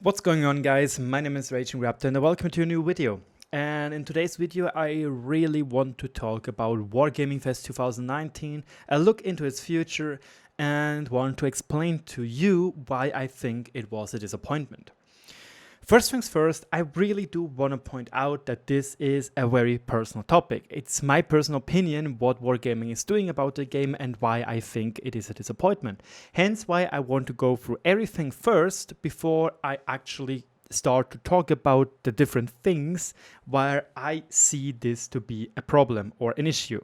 What's going on, guys? My name is RagingRaptor and welcome to a new video. And in today's video I really want to talk about Wargaming Fest 2019, a look into its future, and want to explain to you why I think it was a disappointment. First things first, I really do want to point out that this is a very personal topic. It's my personal opinion what Wargaming is doing about the game and why I think it is a disappointment. Hence why I want to go through everything first before I actually start to talk about the different things where I see this to be a problem or an issue.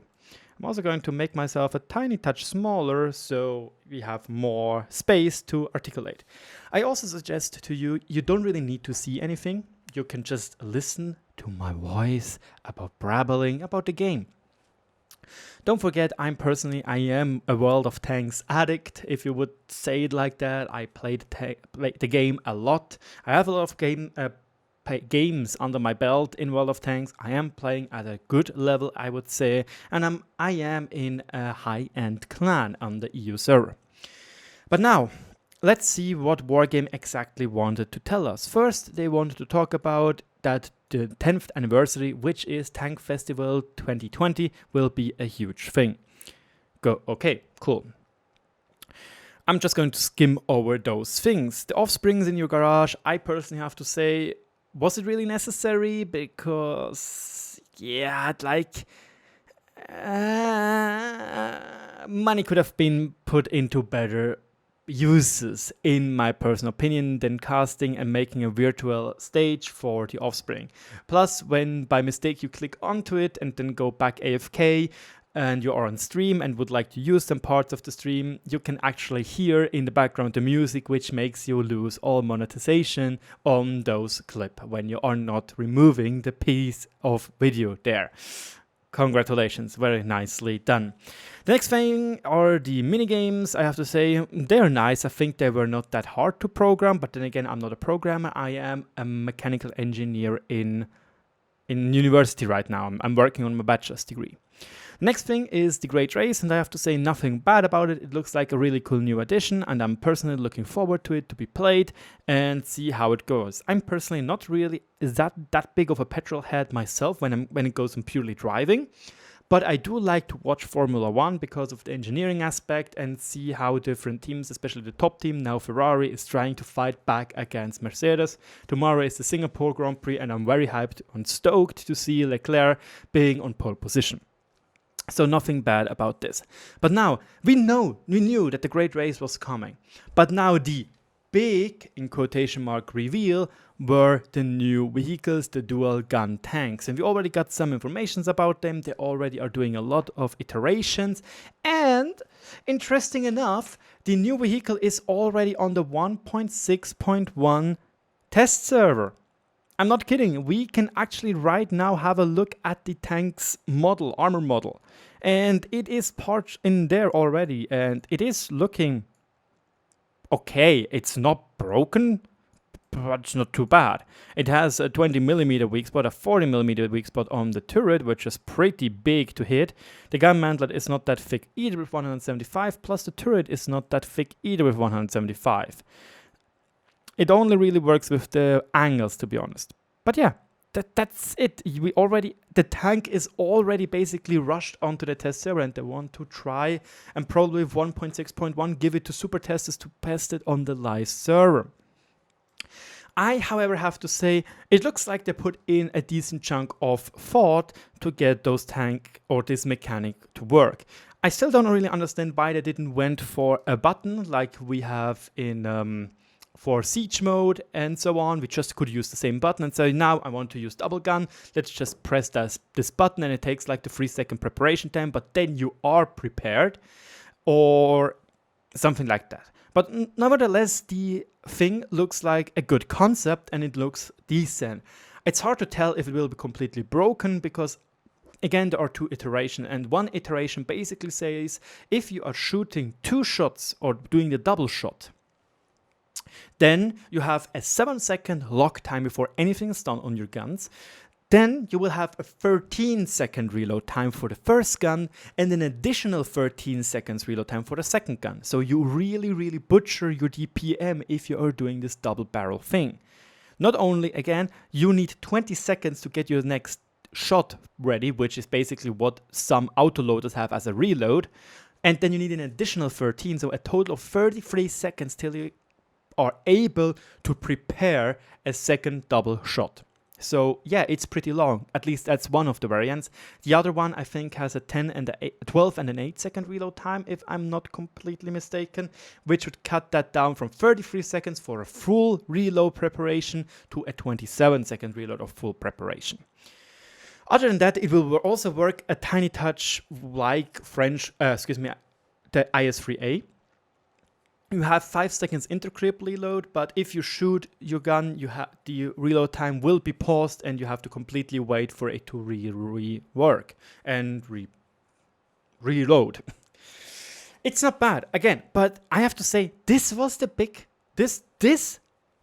I'm also going to make myself a tiny touch smaller so we have more space to articulate. I also suggest to you, you don't really need to see anything. You can just listen to my voice about brabbling about the game. Don't forget, I am a World of Tanks addict, if you would say it like that. I played the game a lot. I have a lot of games under my belt in World of Tanks. I am playing at a good level, I would say, and I am in a high-end clan on the EU server. But now, let's see what Wargame exactly wanted to tell us. First, they wanted to talk about that the 10th anniversary, which is Tank Festival 2020, will be a huge thing. Okay, cool. I'm just going to skim over those things. The offsprings in your garage, I personally have to say, was it really necessary? Because, yeah, money could have been put into better uses, in my personal opinion, than casting and making a virtual stage for the offspring. Plus, when by mistake you click onto it and then go back AFK, and you are on stream and would like to use some parts of the stream, you can actually hear in the background the music, which makes you lose all monetization on those clips when you are not removing the piece of video there. Congratulations, very nicely done. The next thing are the minigames. I have to say, they're nice. I think they were not that hard to program, but then again, I'm not a programmer. I am a mechanical engineer in university right now. I'm working on my bachelor's degree. Next thing is the Great Race, and I have to say nothing bad about it. It looks like a really cool new addition, and I'm personally looking forward to it to be played and see how it goes. I'm personally not really that big of a petrol head myself when it goes on purely driving, but I do like to watch Formula 1 because of the engineering aspect and see how different teams, especially the top team, now Ferrari, is trying to fight back against Mercedes. Tomorrow is the Singapore Grand Prix, and I'm very hyped and stoked to see Leclerc being on pole position. So nothing bad about this. But now, we knew that the Great Race was coming. But now the big, in quotation mark, reveal were the new vehicles, the dual gun tanks. And we already got some information about them. They already are doing a lot of iterations. And interesting enough, the new vehicle is already on the 1.6.1 test server. I'm not kidding, we can actually right now have a look at the tank's model, armor model. And it is part in there already, and it is looking okay. It's not broken, but it's not too bad. It has a 20mm weak spot, a 40mm weak spot on the turret, which is pretty big to hit. The gun mantlet is not that thick either with 175, plus the turret is not that thick either with 175. It only really works with the angles, to be honest. But yeah, that's it. The tank is already basically rushed onto the test server, and they want to try and probably with 1.6.1 give it to super testers to test it on the live server. I, however, have to say, it looks like they put in a decent chunk of thought to get those tank or this mechanic to work. I still don't really understand why they didn't went for a button like we have in for siege mode and so on. We just could use the same button and say, now I want to use double gun. Let's just press this button, and it takes like the 3-second preparation time, but then you are prepared, or something like that. But nevertheless, the thing looks like a good concept and it looks decent. It's hard to tell if it will be completely broken because, again, there are two iterations, and one iteration basically says if you are shooting 2 shots or doing the double shot, then you have a 7-second lock time before anything is done on your guns. Then you will have a 13-second reload time for the first gun and an additional 13 seconds reload time for the second gun. So you really, really butcher your DPM if you are doing this double barrel thing. Not only, again, you need 20 seconds to get your next shot ready, which is basically what some autoloaders have as a reload. And then you need an additional 13, so a total of 33 seconds till you are able to prepare a second double shot. So yeah, it's pretty long. At least that's one of the variants. The other one I think has a 12 and an 8-second reload time, if I'm not completely mistaken, which would cut that down from 33 seconds for a full reload preparation to a 27-second reload of full preparation. Other than that, it will also work a tiny touch like the IS-3A. You have 5 seconds intercrypt reload, but if you shoot your gun, the reload time will be paused and you have to completely wait for it to rework and reload. It's not bad, again, but I have to say, this was the big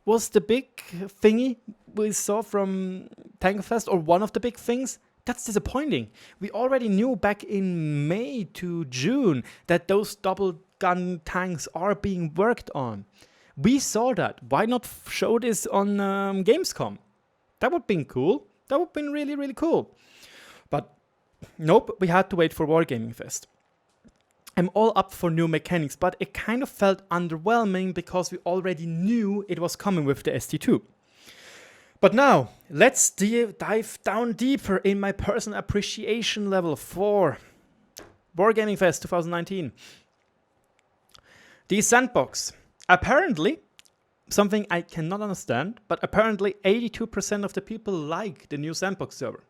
thingy we saw from Tango Fest, or one of the big things. That's disappointing. We already knew back in May to June that those double gun tanks are being worked on. We saw that. Why not show this on Gamescom? That would have been cool. That would have been really, really cool. But nope, we had to wait for Wargaming Fest. I'm all up for new mechanics, but it kind of felt underwhelming because we already knew it was coming with the ST2. But now, let's dive down deeper in my personal appreciation level for Wargaming Fest 2019. The Sandbox. Apparently, something I cannot understand, but apparently 82% of the people like the new Sandbox server.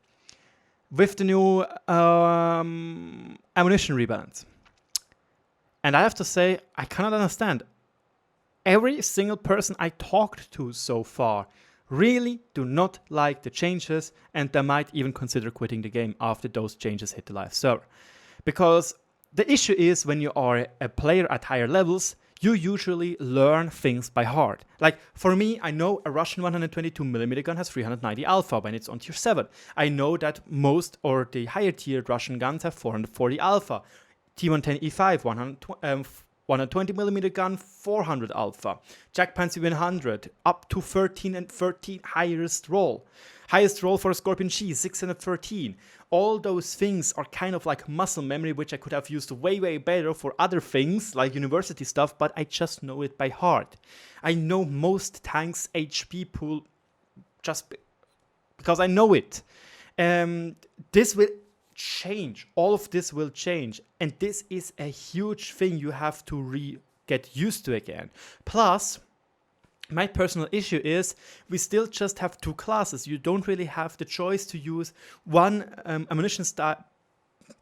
With the new ammunition rebalance. And I have to say, I cannot understand. Every single person I talked to so far really do not like the changes, and they might even consider quitting the game after those changes hit the live server. Because the issue is, when you are a player at higher levels, you usually learn things by heart. Like for me, I know a Russian 122mm gun has 390 alpha when it's on tier 7. I know that most or the higher tiered Russian guns have 440 alpha. T110E5, 120mm gun, 400 alpha. Jack Pansy 100, up to 13 and 13 highest roll. Highest roll for a Scorpion G, 613. All those things are kind of like muscle memory, which I could have used way, way better for other things, like university stuff, but I just know it by heart. I know most tanks' HP pool just because I know it. This will change. All of this will change. And this is a huge thing you have to get used to again. Plus, my personal issue is we still just have two classes. You don't really have the choice to use one ammunition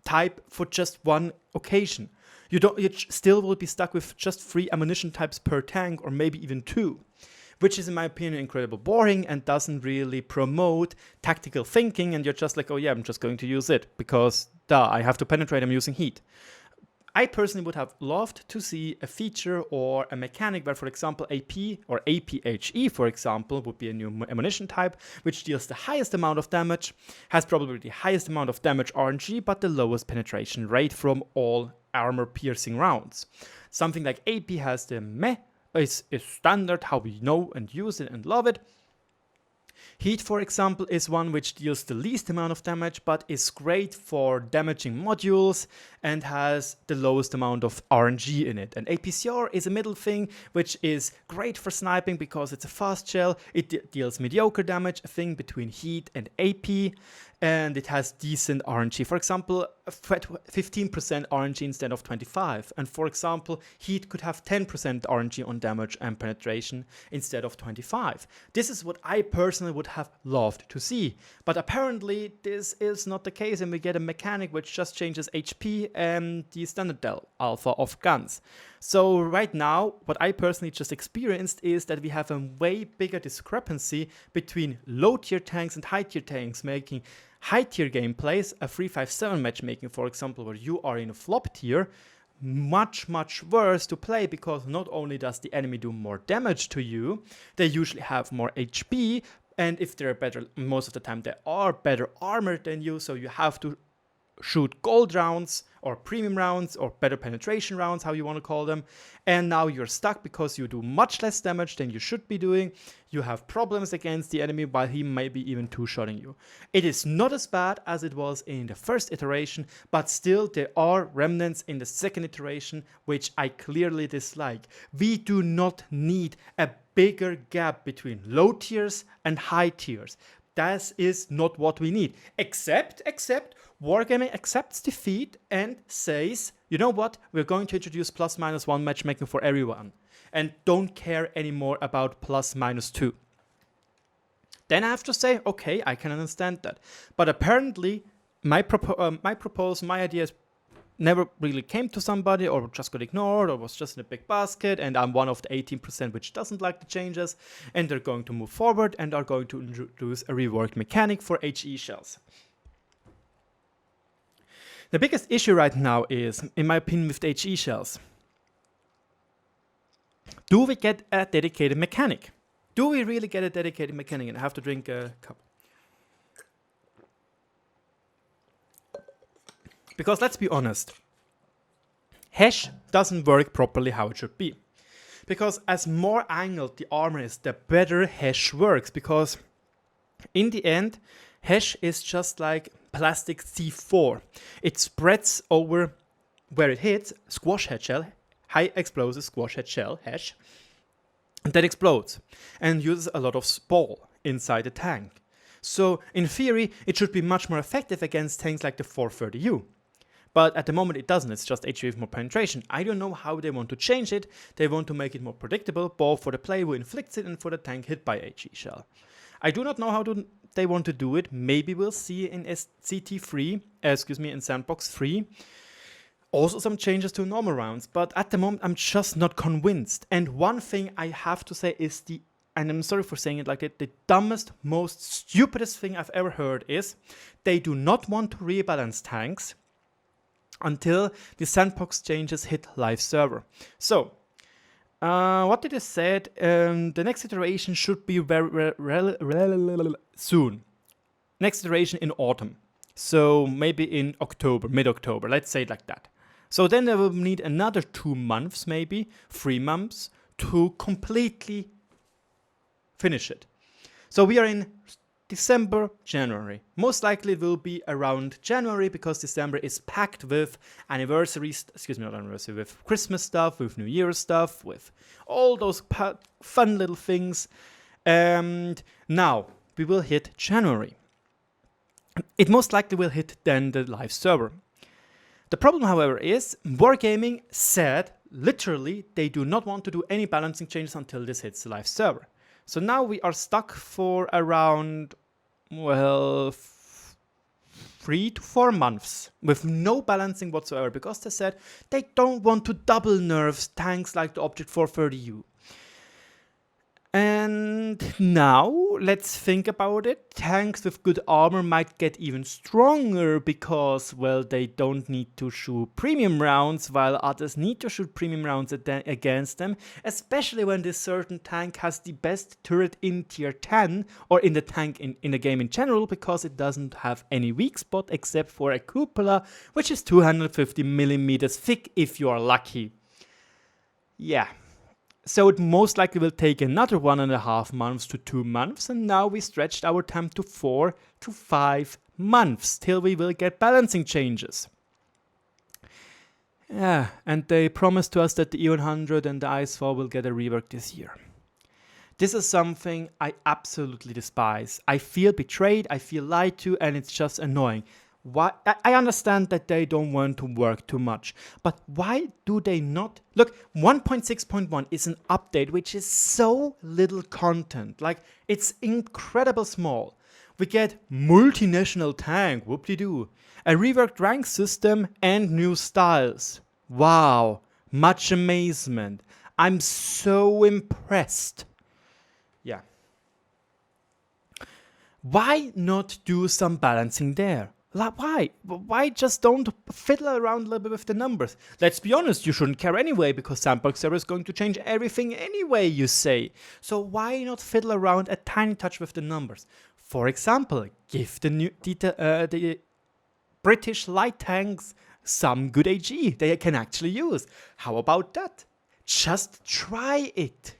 type for just one occasion. You still will be stuck with just 3 ammunition types per tank, or maybe even 2, which is in my opinion incredibly boring and doesn't really promote tactical thinking, and you're just like, oh yeah, I'm just going to use it because I have to penetrate, I'm using heat. I personally would have loved to see a feature or a mechanic where, for example, AP or APHE, for example, would be a new ammunition type, which deals the highest amount of damage, has probably the highest amount of damage RNG, but the lowest penetration rate from all armor-piercing rounds. Something like AP has the meh, is standard, how we know and use it and love it. Heat, for example, is one which deals the least amount of damage, but is great for damaging modules and has the lowest amount of RNG in it. And APCR is a middle thing, which is great for sniping because it's a fast shell. It deals mediocre damage, a thing between heat and AP, and it has decent RNG. For example, 15% RNG instead of 25. And for example, heat could have 10% RNG on damage and penetration instead of 25. This is what I personally would have loved to see. But apparently this is not the case, and we get a mechanic which just changes HP and the standard alpha of guns. So right now, what I personally just experienced is that we have a way bigger discrepancy between low tier tanks and high tier tanks, making high tier gameplays, a 3-5-7 matchmaking, for example, where you are in a flop tier, much worse to play, because not only does the enemy do more damage to you, they usually have more HP, And if they're better, most of the time they are better armored than you, so you have to shoot gold rounds or premium rounds or better penetration rounds, how you want to call them. And now you're stuck because you do much less damage than you should be doing. You have problems against the enemy while he may be even two-shotting you. It is not as bad as it was in the first iteration, but still there are remnants in the second iteration which I clearly dislike. We do not need a bigger gap between low tiers and high tiers. That is not what we need. Except Wargaming accepts defeat and says, you know what, we're going to introduce +-1 matchmaking for everyone and don't care anymore about +-2. Then I have to say, okay, I can understand that. But apparently, my proposal, my ideas never really came to somebody or just got ignored or was just in a big basket, and I'm one of the 18% which doesn't like the changes, and they're going to move forward and are going to introduce a reworked mechanic for HE shells. The biggest issue right now is, in my opinion, with the HE shells. Do we get a dedicated mechanic? Do we really get a dedicated mechanic? And I have to drink a cup. Because let's be honest, hash doesn't work properly how it should be. Because as more angled the armor is, the better hash works. Because in the end, hash is just like plastic C4. It spreads over where it hits, squash head shell, high explosive squash head shell, hash, and that explodes and uses a lot of spall inside the tank. So in theory, it should be much more effective against tanks like the 430U. But at the moment it doesn't, it's just HE with more penetration. I don't know how they want to change it. They want to make it more predictable, both for the player who inflicts it and for the tank hit by HE shell. I do not know how they want to do it. Maybe we'll see in in Sandbox 3. Also some changes to normal rounds, but at the moment I'm just not convinced. And one thing I have to say is and I'm sorry for saying it like that, the dumbest, most stupidest thing I've ever heard is they do not want to rebalance tanks until the Sandbox changes hit live server. So, what did it say? The next iteration should be very soon. Next iteration in autumn. So maybe in October, mid-October, let's say it like that. So then they will need another 2 months, maybe 3 months, to completely finish it. So we are in December, January. Most likely it will be around January because December is packed with with Christmas stuff, with New Year's stuff, with all those fun little things. And now we will hit January. It most likely will hit then the live server. The problem, however, is Wargaming said literally they do not want to do any balancing changes until this hits the live server. So now we are stuck for around, 3 to 4 months with no balancing whatsoever because they said they don't want to double nerf tanks like the Object 430U. And now, let's think about it. Tanks with good armor might get even stronger because, well, they don't need to shoot premium rounds while others need to shoot premium rounds against them, especially when this certain tank has the best turret in tier 10 or in the tank in the game in general because it doesn't have any weak spot except for a cupola, which is 250 millimeters thick if you are lucky. Yeah. So it most likely will take another 1.5 months to 2 months, and now we stretched our time to 4 to 5 months till we will get balancing changes. Yeah, and they promised to us that the E100 and the IS-4 will get a rework this year. This is something I absolutely despise. I feel betrayed, I feel lied to, and it's just annoying. Why? I understand that they don't want to work too much, but why do they not? Look, 1.6.1 is an update which is so little content. Like, it's incredible small. We get multinational tank, whoop-de-doo, a reworked rank system, and new styles. Wow, much amazement. I'm so impressed. Yeah. Why not do some balancing there? Why? Why just don't fiddle around a little bit with the numbers? Let's be honest, you shouldn't care anyway, because Sandbox server is going to change everything anyway, you say. So why not fiddle around a tiny touch with the numbers? For example, give the British light tanks some good AG they can actually use. How about that? Just try it.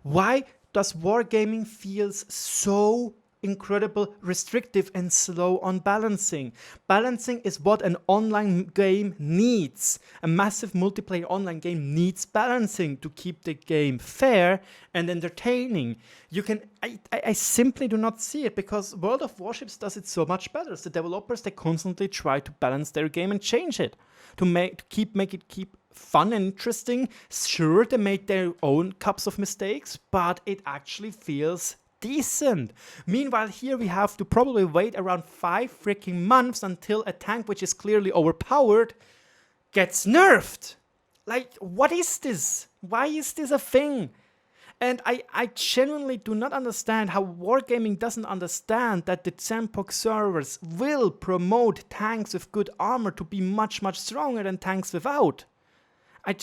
Why does Wargaming feels so incredible, restrictive and slow on balancing? Balancing is what an online game needs. A massive multiplayer online game needs balancing to keep the game fair and entertaining. I simply do not see it, because World of Warships does it so much better. The developers, they constantly try to balance their game and change it to keep fun and interesting. Sure, they made their own cups of mistakes, but it actually feels decent. Meanwhile, here we have to probably wait around 5 freaking months until a tank which is clearly overpowered gets nerfed. Like, what is this? Why is this a thing? And I genuinely do not understand how Wargaming doesn't understand that the Sandbox servers will promote tanks with good armor to be much, much stronger than tanks without. I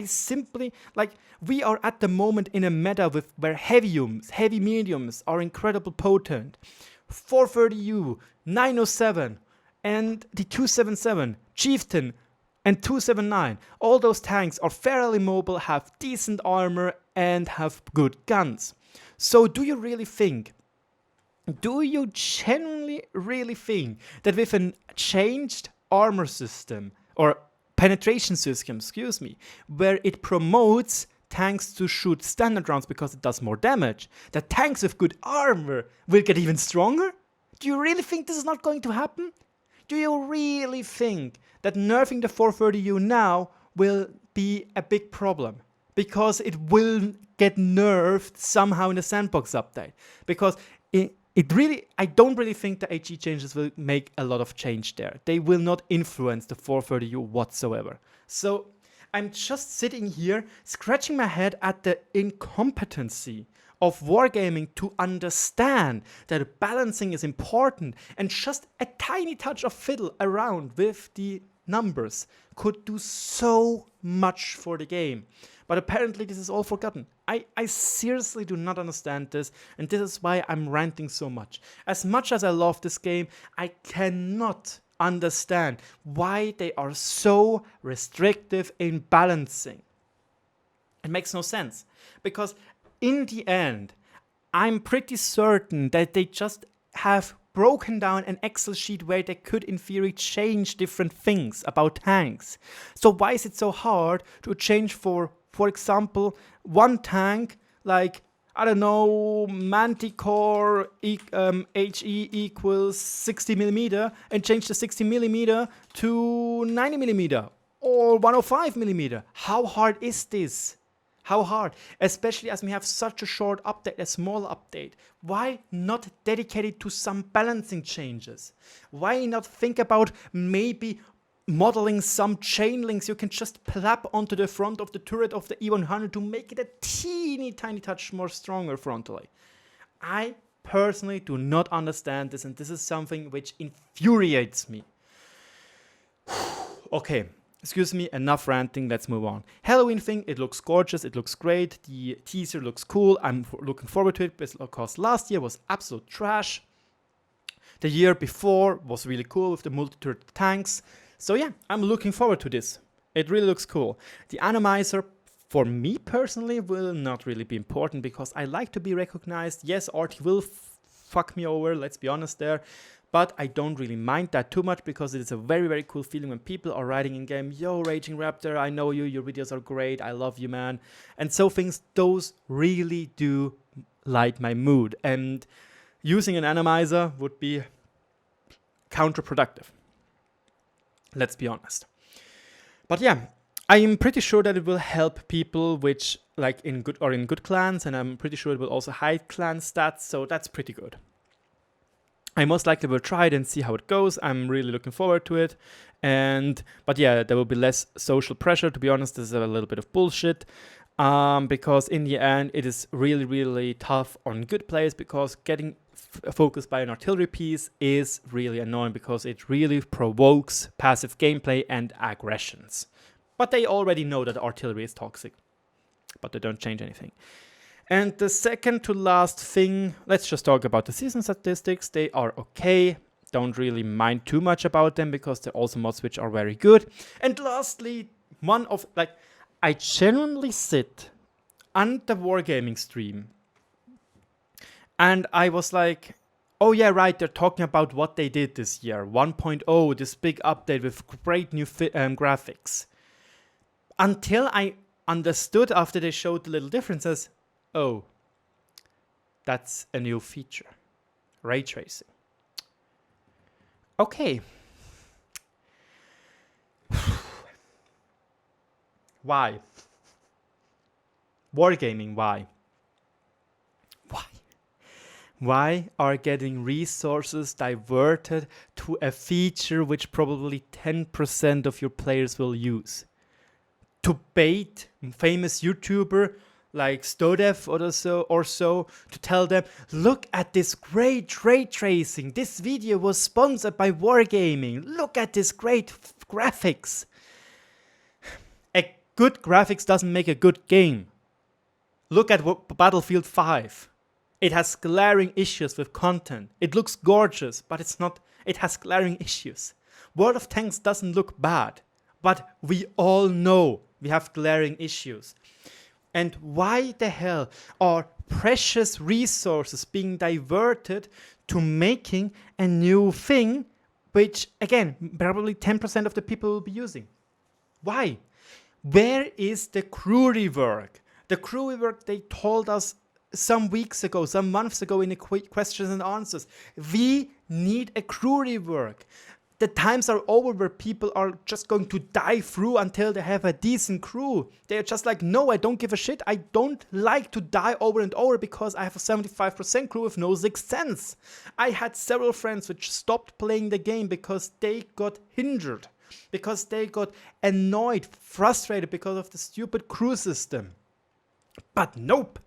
simply, like, we are at the moment in a meta where heavy mediums are incredibly potent. 430U, 907, and the 277, Chieftain, and 279. All those tanks are fairly mobile, have decent armor, and have good guns. So do you genuinely really think that with a changed armor system, or penetration system, where it promotes tanks to shoot standard rounds because it does more damage, that tanks with good armor will get even stronger? Do you really think this is not going to happen? Do you really think that nerfing the 430U now will be a big problem? Because it will get nerfed somehow in the Sandbox update. Because I don't really think the HE changes will make a lot of change there. They will not influence the 430U whatsoever. So I'm just sitting here scratching my head at the incompetency of Wargaming to understand that balancing is important, and just a tiny touch of fiddle around with the numbers could do so much for the game. But apparently this is all forgotten. I seriously do not understand this, and this is why I'm ranting so much. As I love this game, I cannot understand why they are so restrictive in balancing. It makes no sense, because in the end, I'm pretty certain that they just have broken down an Excel sheet where they could in theory change different things about tanks. So why is it so hard to change, for example, one tank like, I don't know, Manticore HE equals 60mm, and change the 60mm to 90mm or 105mm? How hard is this? How hard? Especially as we have such a short update, a small update. Why not dedicate it to some balancing changes? Why not think about maybe modeling some chain links you can just plap onto the front of the turret of the E100 to make it a teeny tiny touch more stronger frontally? I personally do not understand this, and this is something which infuriates me. Okay. Excuse me, enough ranting, let's move on. Halloween thing, it looks gorgeous, it looks great, the teaser looks cool, I'm looking forward to it, because last year was absolute trash. The year before was really cool with the multi-turret tanks. So yeah, I'm looking forward to this. It really looks cool. The Animizer, for me personally, will not really be important, because I like to be recognized. Yes, RT will fuck me over, let's be honest there. But I don't really mind that too much, because it is a very, very cool feeling when people are writing in game, yo, RagingRaptor, I know you, your videos are great, I love you, man. And so those really do light my mood. And using an Animizer would be counterproductive. Let's be honest. But yeah, I am pretty sure that it will help people which like in good clans, and I'm pretty sure it will also hide clan stats, so that's pretty good. I most likely will try it and see how it goes. I'm really looking forward to it. But yeah, there will be less social pressure. To be honest, this is a little bit of bullshit. because in the end it is really, really tough on good players, because getting focused by an artillery piece is really annoying, because it really provokes passive gameplay and aggressions. But they already know that artillery is toxic, but they don't change anything. And the second to last thing, let's just talk about the season statistics. They are okay. Don't really mind too much about them, because they're also mods which are very good. And lastly, I genuinely sit on the Wargaming stream and I was like, oh yeah, right, they're talking about what they did this year. 1.0, this big update with great new graphics. Until I understood after they showed the little differences, oh, that's a new feature. Ray tracing. Okay. Why? Wargaming, why? Why? Why are getting resources diverted to a feature which probably 10% of your players will use? To bait famous YouTuber like Stodev or so to tell them, look at this great ray tracing. This video was sponsored by Wargaming. Look at this great graphics. A good graphics doesn't make a good game. Look at Battlefield 5. It has glaring issues with content. It looks gorgeous, but it has glaring issues. World of Tanks doesn't look bad, but we all know we have glaring issues. And why the hell are precious resources being diverted to making a new thing, which, again, probably 10% of the people will be using? Why? Where is the crew rework? The crew rework they told us some weeks ago, some months ago in the questions and answers. We need a crew rework. The times are over where people are just going to die through until they have a decent crew. They're just like, no, I don't give a shit. I don't like to die over and over because I have a 75% crew with no sixth sense. I had several friends which stopped playing the game because they got hindered, because they got annoyed, frustrated because of the stupid crew system. But nope.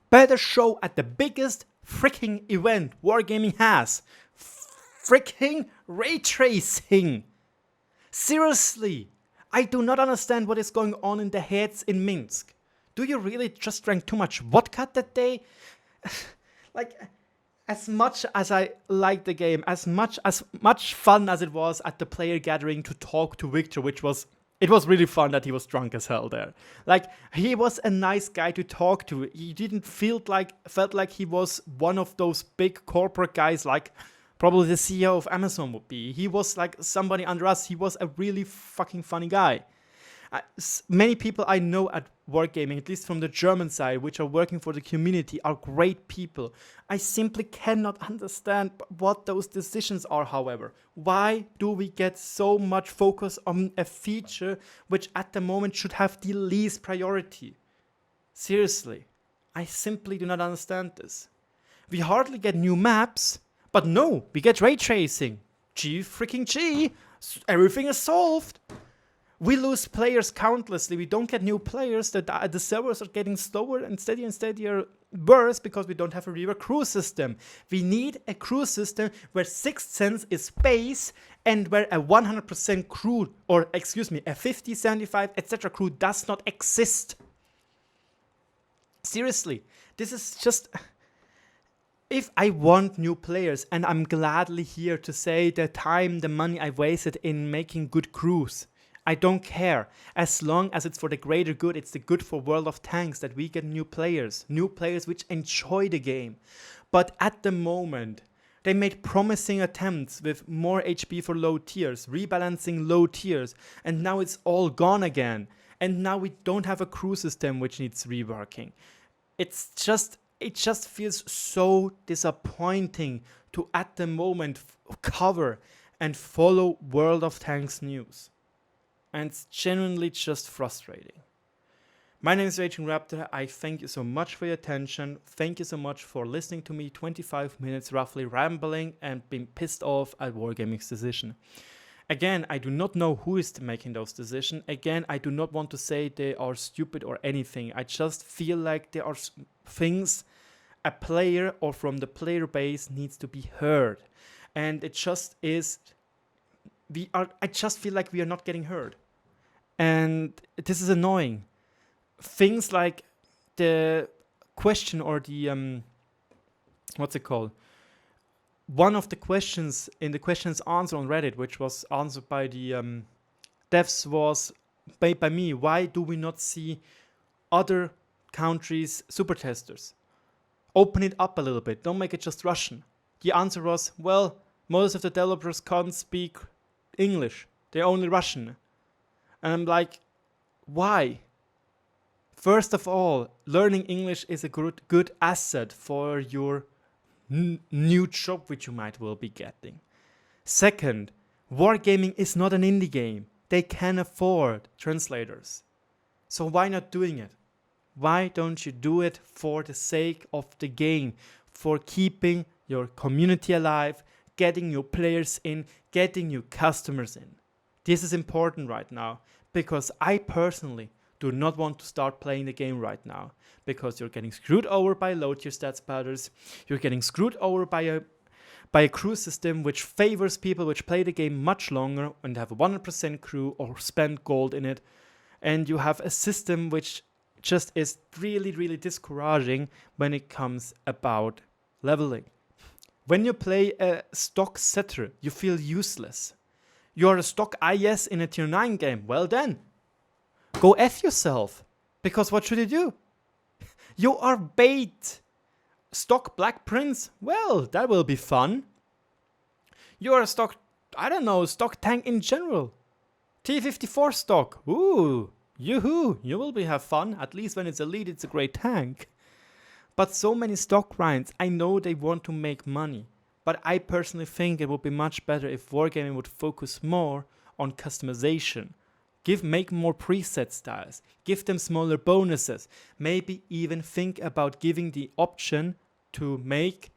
Better show at the biggest freaking event Wargaming has. Freaking ray tracing. Seriously, I do not understand what is going on in the heads in Minsk. Do you really just drank too much vodka that day? Like, as much as I like the game, as much fun as it was at the player gathering to talk to Victor, it was really fun that he was drunk as hell there. Like, he was a nice guy to talk to. He didn't felt like he was one of those big corporate guys like probably the CEO of Amazon would be. He was like somebody under us. He was a really fucking funny guy. Many people I know at Wargaming, at least from the German side, which are working for the community, are great people. I simply cannot understand what those decisions are, however. Why do we get so much focus on a feature which at the moment should have the least priority? Seriously, I simply do not understand this. We hardly get new maps, but no, we get ray tracing. G. Everything is solved. We lose players countlessly. We don't get new players. The servers are getting slower and steadier worse because we don't have a rework crew system. We need a crew system where Sixth Sense is base and where a 100% crew, or excuse me, a 50, 75, etc. crew does not exist. Seriously, this is just... If I want new players, and I'm gladly here to say the time, the money I wasted in making good crews, I don't care. As long as it's for the greater good, it's the good for World of Tanks that we get new players which enjoy the game. But at the moment, they made promising attempts with more HP for low tiers, rebalancing low tiers, and now it's all gone again. And now we don't have a crew system which needs reworking. It just feels so disappointing to, at the moment, cover and follow World of Tanks news. And it's genuinely just frustrating. My name is RagingRaptor. I thank you so much for your attention. Thank you so much for listening to me 25 minutes roughly rambling and being pissed off at Wargaming's decision. Again, I do not know who is making those decisions. Again, I do not want to say they are stupid or anything. I just feel like there are things a player or from the player base needs to be heard. And it just is, I just feel like we are not getting heard. And this is annoying. Things like the question or the, what's it called? One of the questions in the questions answer on Reddit, which was answered by the devs, was made by me. Why do we not see other countries' super testers? Open it up a little bit. Don't make it just Russian. The answer was, well, most of the developers can't speak English. They're only Russian. And I'm like, why? First of all, learning English is a good asset for your new job which you might well be getting. Second, Wargaming is not an indie game. They can afford translators. So why not doing it? Why don't you do it for the sake of the game, for keeping your community alive, getting your players in, getting your customers in? This is important right now, because I personally do not want to start playing the game right now, because you're getting screwed over by load tier stats patterns, you're getting screwed over by a crew system which favors people which play the game much longer and have a 100% crew or spend gold in it, and you have a system which just is really, really discouraging when it comes about leveling. When you play a stock setter, you feel useless. You're a stock IS in a tier 9 game, well then, go F yourself. Because what should you do? You are bait. Stock Black Prince, well, that will be fun. You're a stock, I don't know, stock tank in general. T54 stock, ooh, youuuu, you will have fun. At least when it's elite, it's a great tank. But so many stock grinds, I know they want to make money. But I personally think it would be much better if Wargaming would focus more on customization. Make more preset styles, give them smaller bonuses, maybe even think about giving the option to make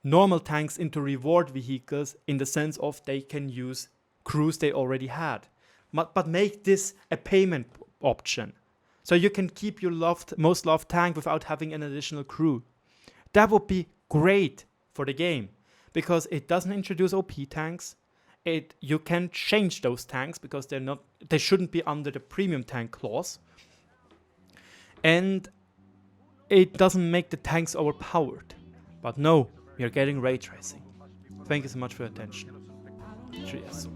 normal tanks into reward vehicles in the sense of they can use crews they already had. But make this a payment option. So you can keep your most loved tank without having an additional crew. That would be great for the game, because it doesn't introduce OP tanks. You can change those tanks because they shouldn't be under the premium tank clause. And it doesn't make the tanks overpowered. But no, we are getting ray tracing. Thank you so much for your attention. Cheers.